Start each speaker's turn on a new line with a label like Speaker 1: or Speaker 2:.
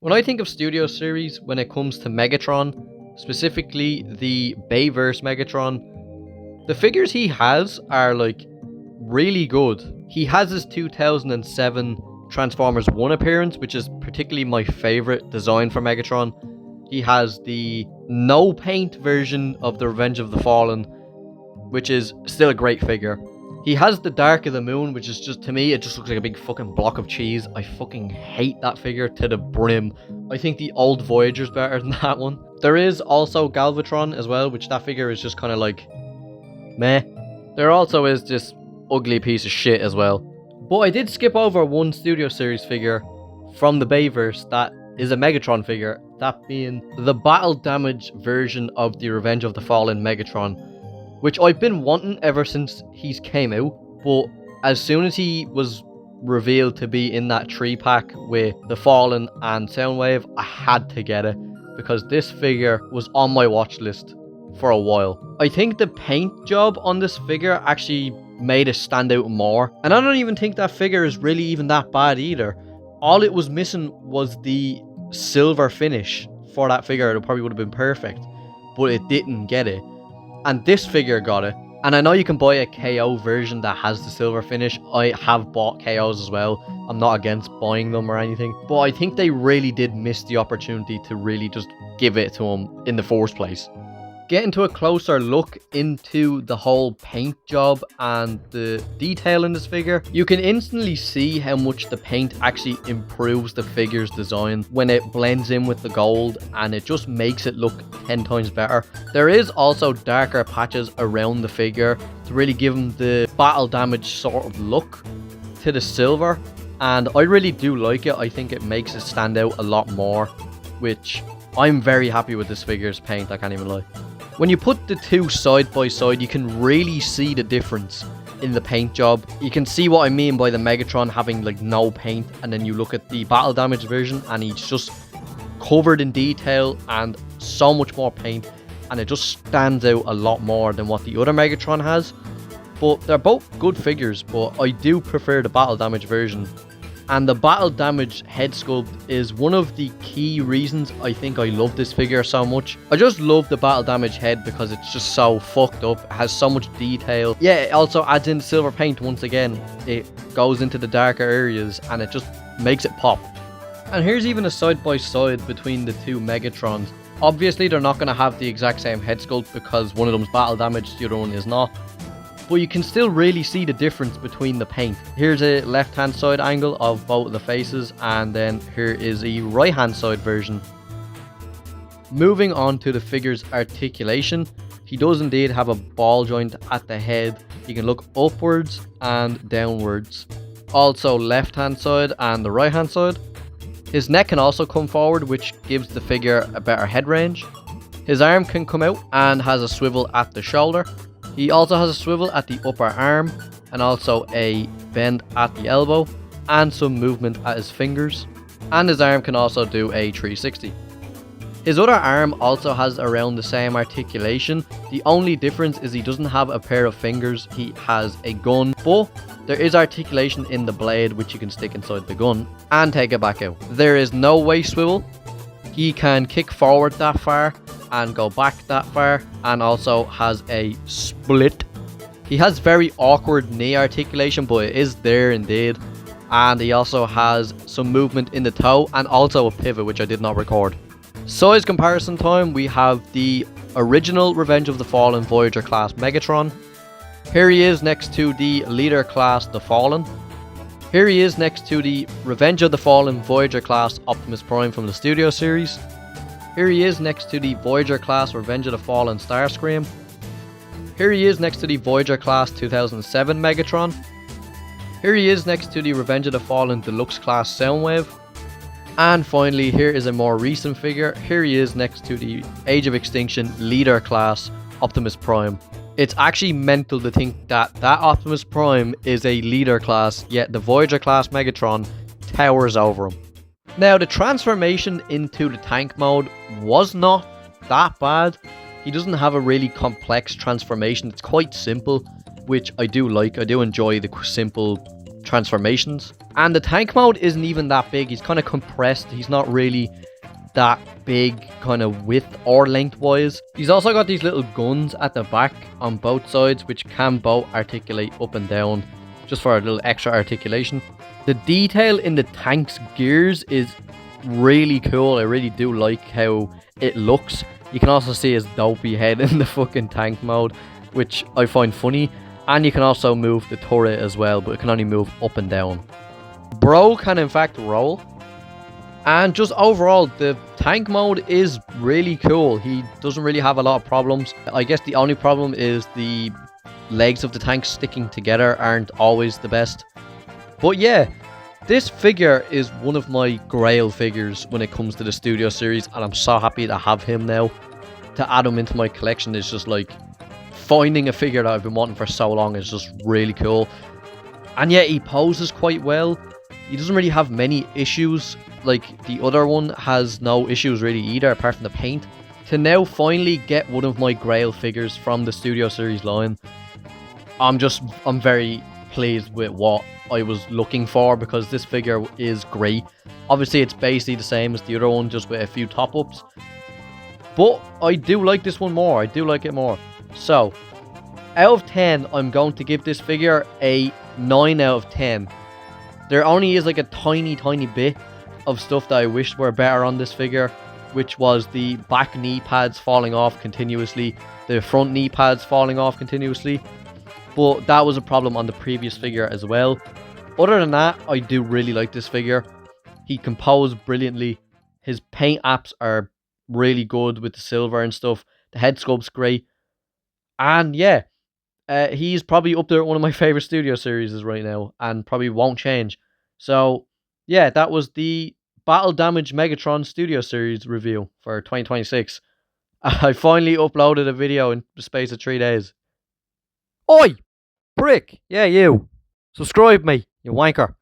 Speaker 1: When I think of Studio Series when it comes to Megatron, specifically the Bayverse Megatron, the figures he has are like really good. He has his 2007 Transformers 1 appearance, which is particularly my favorite design for Megatron. He has the no paint version of the Revenge of the Fallen, which is still a great figure. He has the Dark of the Moon, which is just, to me, it just looks like a big fucking block of cheese. I fucking hate that figure to the brim. I think the old Voyager's better than that one. There is also Galvatron as well, which that figure is just kind of like, meh. There also is this ugly piece of shit as well. But I did skip over one Studio Series figure from the Bayverse that is a Megatron figure, that being the battle damage version of the Revenge of the Fallen Megatron, which I've been wanting ever since he's came out, but as soon as he was revealed to be in that 3-pack with the Fallen and Soundwave, I had to get it, because this figure was on my watch list for a while. I think the paint job on this figure actually made it stand out more, and I don't even think that figure is really even that bad either. All it was missing was the silver finish for that figure. It probably would have been perfect, but it didn't get it. And this figure got it. And I know you can buy a KO version that has the silver finish. I have bought KOs as well. I'm not against buying them or anything. But I think they really did miss the opportunity to really just give it to him in the first place. Getting to a closer look into the whole paint job and the detail in this figure, you can instantly see how much the paint actually improves the figure's design when it blends in with the gold, and it just makes it look 10 times better. There is also darker patches around the figure to really give him the battle damage sort of look to the silver, and I really do like it. I think it makes it stand out a lot more, which I'm very happy with this figure's paint, I can't even lie. When you put the two side by side, you can really see the difference in the paint job. You can see what I mean by the Megatron having like no paint, and then you look at the battle damage version and he's just covered in detail and so much more paint, and it just stands out a lot more than what the other Megatron has. But they're both good figures, but I do prefer the battle damage version. And the battle damage head sculpt is one of the key reasons I think I love this figure so much. I just love the battle damage head because it's just so fucked up. It has so much detail. Yeah, it also adds in silver paint once again. It goes into the darker areas and it just makes it pop. And here's even a side by side between the two Megatrons. Obviously they're not going to have the exact same head sculpt because one of them's battle damage, the other one is not. But you can still really see the difference between the paint. Here's a left hand side angle of both of the faces, and then here is a right hand side version. Moving on to the figure's articulation, he does indeed have a ball joint at the head. You can look upwards and downwards. Also left hand side and the right hand side. His neck can also come forward, which gives the figure a better head range. His arm can come out and has a swivel at the shoulder. He also has a swivel at the upper arm, and also a bend at the elbow, and some movement at his fingers. And his arm can also do a 360. His other arm also has around the same articulation. The only difference is he doesn't have a pair of fingers, he has a gun, but there is articulation in the blade which you can stick inside the gun and take it back out. There is no waist swivel. He can kick forward that far and go back that far, and also has a split. He has very awkward knee articulation, but it is there indeed. And he also has some movement in the toe and also a pivot, which I did not record. Size comparison time, we have the original Revenge of the Fallen Voyager class Megatron. Here he is next to the leader class The Fallen. Here he is next to the Revenge of the Fallen Voyager class Optimus Prime from the Studio Series. Here he is next to the Voyager class Revenge of the Fallen Starscream. Here he is next to the Voyager class 2007 Megatron. Here he is next to the Revenge of the Fallen Deluxe class Soundwave. And finally, here is a more recent figure. Here he is next to the Age of Extinction Leader class Optimus Prime. It's actually mental to think that Optimus Prime is a leader class, yet the Voyager class Megatron towers over him. Now, the transformation into the tank mode was not that bad. He doesn't have a really complex transformation. It's quite simple, which I do like. I do enjoy the simple transformations. And the tank mode isn't even that big. He's kind of compressed. He's not really that big kind of width or lengthwise. He's also got these little guns at the back on both sides, which can both articulate up and down just for a little extra articulation. The detail in the tank's gears is really cool. I really do like how it looks. You can also see his dopey head in the fucking tank mode, which I find funny. And you can also move the turret as well, but it can only move up and down. Bro can in fact roll. And just overall, the tank mode is really cool. He doesn't really have a lot of problems. I guess the only problem is the legs of the tank sticking together aren't always the best. But yeah, this figure is one of my Grail figures when it comes to the Studio Series, and I'm so happy to have him now. To add him into my collection is just like finding a figure that I've been wanting for so long. Is just really cool. And yeah, he poses quite well. He doesn't really have many issues. Like, the other one has no issues really either, apart from the paint. To now finally get one of my Grail figures from the Studio Series line, I'm very pleased with what I was looking for, because this figure is great. Obviously, it's basically the same as the other one, just with a few top-ups. But I do like this one more. I do like it more. So, out of 10, I'm going to give this figure a 9 out of 10. There only is like a tiny bit of stuff that I wished were better on this figure, which was the back knee pads falling off continuously, the front knee pads falling off continuously. But that was a problem on the previous figure as well. Other than that, I do really like this figure. He composed brilliantly. His paint apps are really good with the silver and stuff. The head sculpt's great. And yeah, he's probably up there at one of my favorite Studio Series right now, and probably won't change. So yeah, that was the Battle Damage Megatron Studio Series review for 2026. I finally uploaded a video in the space of 3 days. Oi! Prick! Yeah, you! Subscribe me, you wanker!